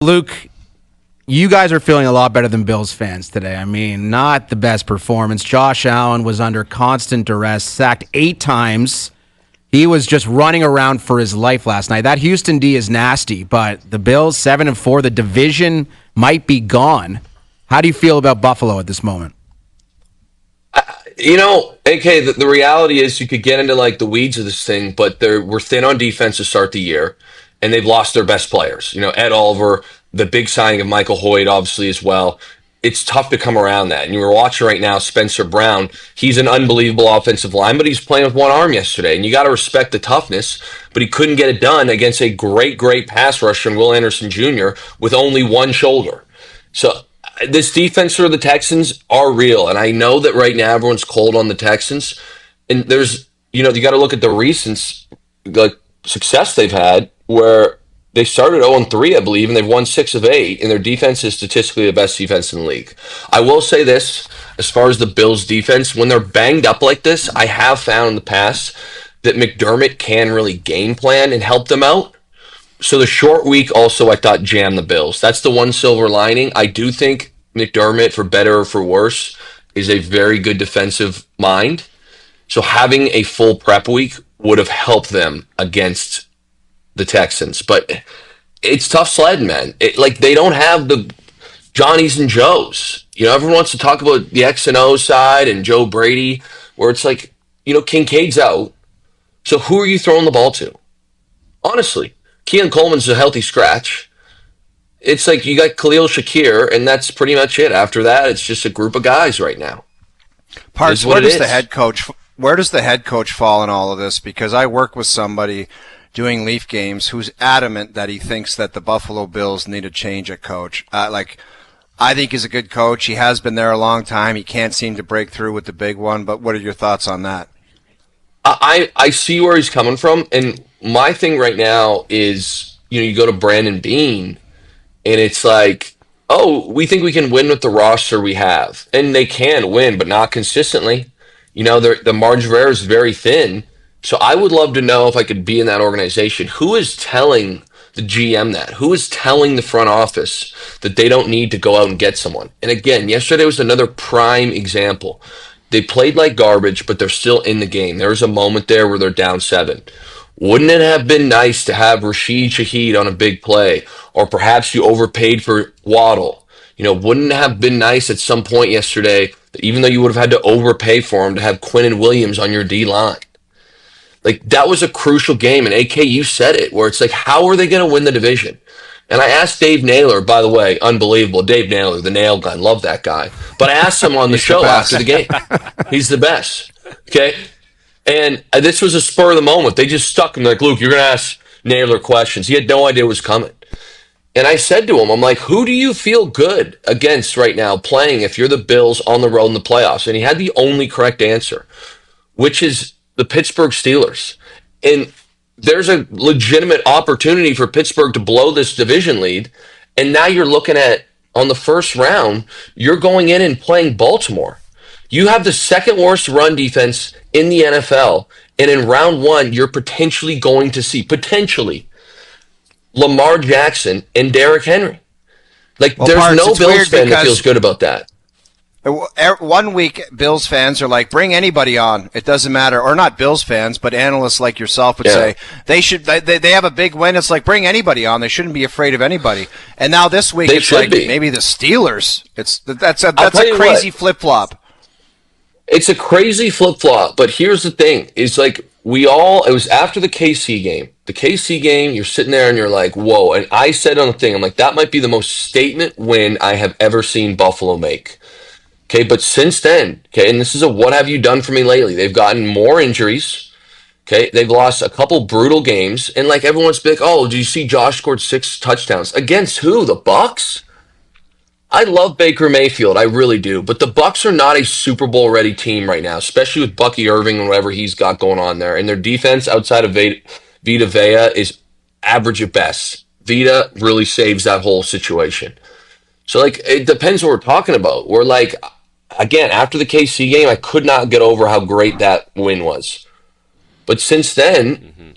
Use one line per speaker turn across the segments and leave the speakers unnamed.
Luke, you guys are feeling a lot better than Bills fans today. I mean, not the best performance. Josh Allen was under constant duress, sacked 8 times. He was just running around for his life last night. That Houston D is nasty, but the Bills 7-4, the division might be gone. How do you feel about Buffalo at this moment?
AK, the reality is you could get into like the weeds of this thing, but we're thin on defense to start the year, and they've lost their best players. Ed Oliver, the big signing of Michael Hoyt, obviously as well. It's tough to come around that. And you were watching right now, Spencer Brown. He's an unbelievable offensive line, but he's playing with one arm yesterday, and you got to respect the toughness. But he couldn't get it done against a great pass rusher in Will Anderson Jr. with only one shoulder. So this defense for the Texans are real, and I know that right now everyone's cold on the Texans, and there's you got to look at the recent success they've had where they started 0-3, I believe, and they've won 6 of 8, and their defense is statistically the best defense in the league. I will say this, as far as the Bills' defense, when they're banged up like this, I have found in the past that McDermott can really game plan and help them out. So the short week also, I thought, jammed the Bills. That's the one silver lining. I do think McDermott, for better or for worse, is a very good defensive mind. So having a full prep week would have helped them against the Texans. But it's tough sledding, man. They don't have the Johnnies and Joes. Everyone wants to talk about the X and O side and Joe Brady, where it's like, Kincaid's out. So who are you throwing the ball to? Honestly. Keon Coleman's a healthy scratch. It's like you got Khalil Shakir, and that's pretty much it. After that, it's just a group of guys right now.
Parks, where does the head coach fall in all of this? Because I work with somebody doing Leaf games who's adamant that he thinks that the Buffalo Bills need a change at coach. I think he's a good coach. He has been there a long time. He can't seem to break through with the big one. But what are your thoughts on that?
I see where he's coming from, and my thing right now is, you go to Brandon Beane, and it's like, oh, we think we can win with the roster we have. And they can win, but not consistently. The margin of error is very thin. So I would love to know, if I could be in that organization, who is telling the GM that? Who is telling the front office that they don't need to go out and get someone? And again, yesterday was another prime example. They played like garbage, but they're still in the game. There was a moment there where they're down 7. Wouldn't it have been nice to have Rashid Shaheed on a big play? Or perhaps you overpaid for Waddle. Wouldn't it have been nice at some point yesterday, that even though you would have had to overpay for him, to have Quinnen Williams on your D-line? That was a crucial game, and AK, you said it, where it's like, how are they going to win the division? And I asked Dave Naylor, by the way, unbelievable, Dave Naylor, the nail gun, love that guy. But I asked him on the show after the game. He's the best, okay? And this was a spur of the moment. They just stuck him like, Luke, you're going to ask Naylor questions. He had no idea what was coming. And I said to him, I'm like, who do you feel good against right now playing if you're the Bills on the road in the playoffs? And he had the only correct answer, which is the Pittsburgh Steelers. And there's a legitimate opportunity for Pittsburgh to blow this division lead. And now you're looking at, on the first round, you're going in and playing Baltimore. You have the second worst run defense in the NFL. And in round 1, you're potentially going to see, Lamar Jackson and Derrick Henry. There's
Parks,
no Bills fan that feels good about that.
1 week, Bills fans are like, bring anybody on. It doesn't matter. Or not Bills fans, but analysts like yourself would say they have a big win. It's like, bring anybody on. They shouldn't be afraid of anybody. And now this week, it's like maybe the Steelers. That's a crazy flip-flop.
It's a crazy flip-flop, but here's the thing. It's like it was after the KC game. The KC game, you're sitting there and you're like, whoa. And I said on the thing, I'm like, that might be the most statement win I have ever seen Buffalo make. Okay, but since then, and this is a what have you done for me lately? They've gotten more injuries. Okay, they've lost a couple brutal games, and everyone's big. Oh, did you see Josh scored 6 touchdowns against who? The Bucs? I love Baker Mayfield, I really do, but the Bucs are not a Super Bowl ready team right now, especially with Bucky Irving and whatever he's got going on there. And their defense outside of Vita Vea is average at best. Vita really saves that whole situation. So it depends what we're talking about. We're again, after the KC game, I could not get over how great that win was. But since then,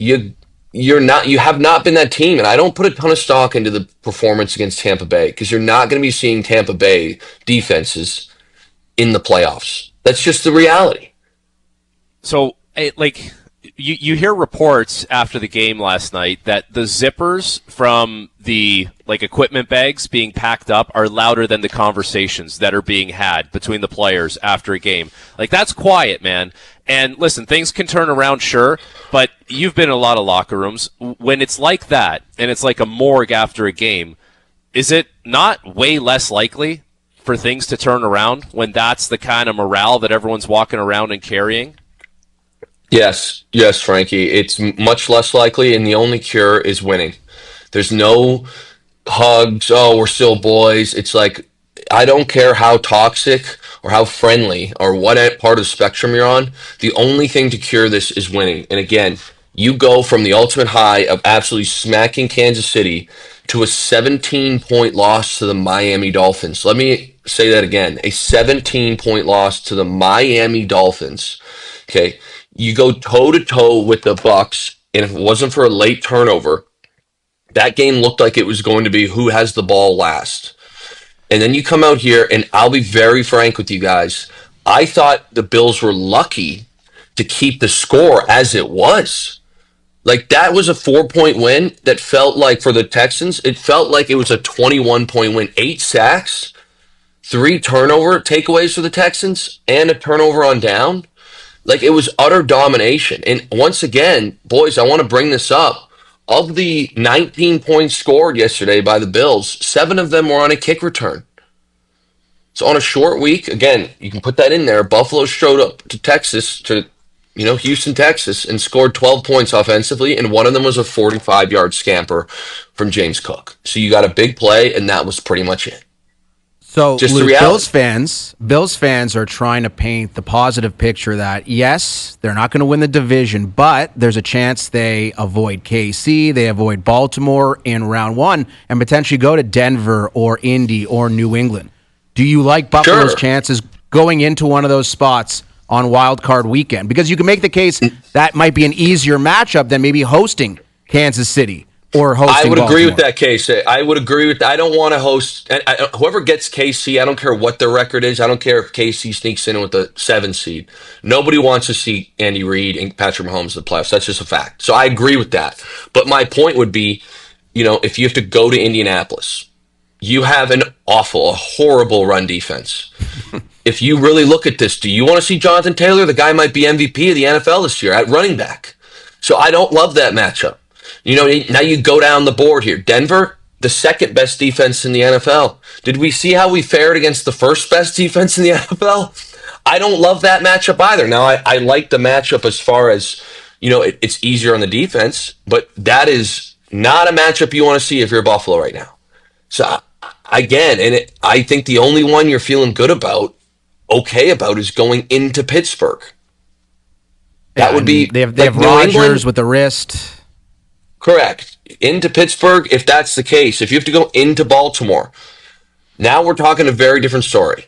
you have not been that team, and I don't put a ton of stock into the performance against Tampa Bay because you're not going to be seeing Tampa Bay defenses in the playoffs. That's just the reality.
So, you hear reports after the game last night that the zippers from the equipment bags being packed up are louder than the conversations that are being had between the players after a game. That's quiet, man. And listen, things can turn around, sure, but you've been in a lot of locker rooms. When it's like that, and it's like a morgue after a game, is it not way less likely for things to turn around when that's the kind of morale that everyone's walking around and carrying?
Yes, Frankie. It's much less likely, and the only cure is winning. There's no hugs, oh, we're still boys. It's like, I don't care how toxic or how friendly or what part of the spectrum you're on. The only thing to cure this is winning. And again, you go from the ultimate high of absolutely smacking Kansas City to a 17-point loss to the Miami Dolphins. Let me say that again. A 17-point loss to the Miami Dolphins. Okay. You go toe-to-toe with the Bucs, and if it wasn't for a late turnover, that game looked like it was going to be who has the ball last. And then you come out here, and I'll be very frank with you guys. I thought the Bills were lucky to keep the score as it was. That was a 4-point win that felt like, for the Texans, it felt like it was a 21-point win. 8 sacks, 3 turnover takeaways for the Texans, and a turnover on down. It was utter domination. And once again, boys, I want to bring this up. Of the 19 points scored yesterday by the Bills, 7 of them were on a kick return. So on a short week, again, you can put that in there. Buffalo showed up to Houston, Texas, and scored 12 points offensively, and one of them was a 45-yard scamper from James Cook. So you got a big play, and that was pretty much it.
So, Luke, Bills fans are trying to paint the positive picture that, yes, they're not going to win the division, but there's a chance they avoid KC, they avoid Baltimore in round 1, and potentially go to Denver or Indy or New England. Do you like Buffalo's chances going into one of those spots on Wild Card weekend? Because you can make the case that might be an easier matchup than maybe hosting Kansas City. I
would agree with that case. I would agree with that. I don't want to host whoever gets KC. I don't care what their record is. I don't care if KC sneaks in with a 7 seed. Nobody wants to see Andy Reid and Patrick Mahomes in the playoffs. That's just a fact. So I agree with that. But my point would be, if you have to go to Indianapolis, you have a horrible run defense. If you really look at this, do you want to see Jonathan Taylor? The guy might be MVP of the NFL this year at running back. So I don't love that matchup. Now you go down the board here. Denver, the second best defense in the NFL. Did we see how we fared against the first best defense in the NFL? I don't love that matchup either. Now, I like the matchup as far as, it's easier on the defense, but that is not a matchup you want to see if you're Buffalo right now. So, again, I think the only one you're feeling good about, okay about, is going into Pittsburgh. That would be...
They have Rodgers with the wrist...
Correct. Into Pittsburgh, if that's the case. If you have to go into Baltimore, now we're talking a very different story.